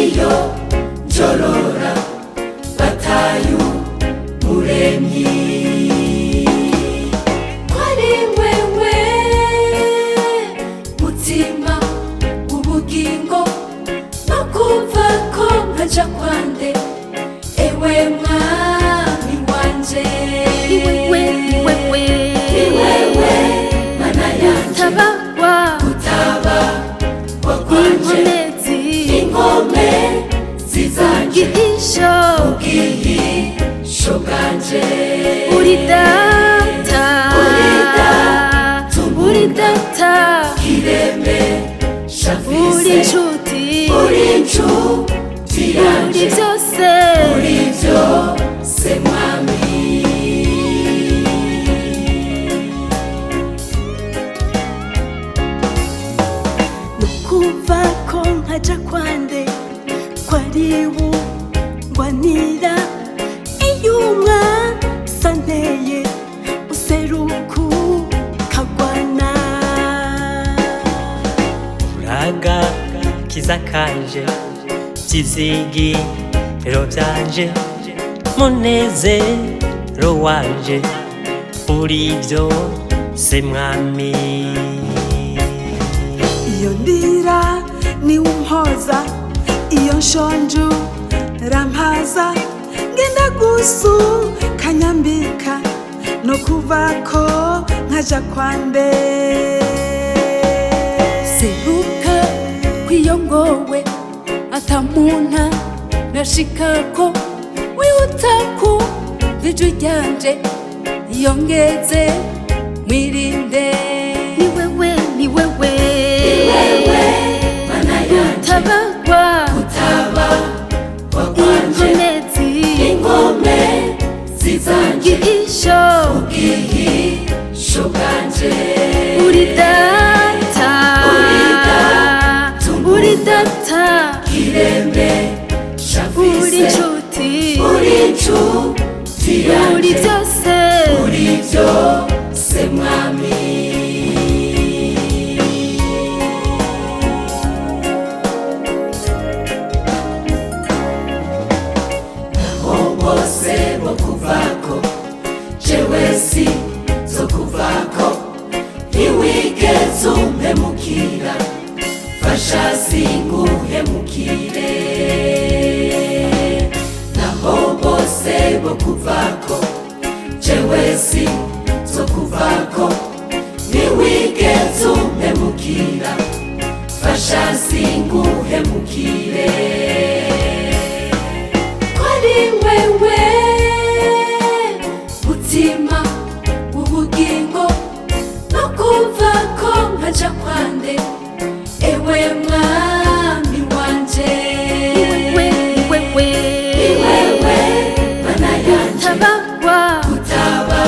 iyo njorora batayu muremyi kwari wewe mutima ubugingo no kuva ko nkaja kwande ewe mwami wanje iwewe mana yanje utaba wakwanje inkome zizanje ubwihisho bwanje uri data kireme shafise uri inshuti yanje uri vyose mwami nukuva ko nkaja kwande kwariwu ngwanira iyo umwasanteye useruku kagwana uraga kiza kanje vyizigiro vyanje munezero wanje uri vyose mwami iyo ndira niwe umpoza iyo nshonje urampaza ngenda kanyambika no kuvako nkaja kwande seruka kwiyongowe atamunta nashikako wiutaku viju ryanje yongeze mwirinde ni wewe mana yanje utaba wakwanje inkome zizanje ubwihisho bwanje uri data kireme shafise uri inshuti yanje uri vyose mwami bose bo kuvako jewe si zo kuvako ntiwigeze umpemukira fasha singuhemukire naho bose bo kuvako jewe si zo kuvako ntiwigeze umpemukira fasha singuhemukire wewe mutima ubugingo no kuva ko nkaja kwande ewe mwami wanje iwewe mana yanje utaba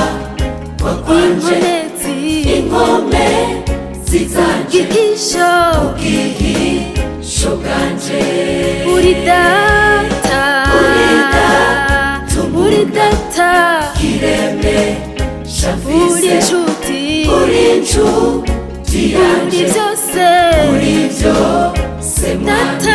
wakwanje inkome zizanje ubwihisho bwanje uri data kireme shafise uri inshuti yanje uri vyose mwami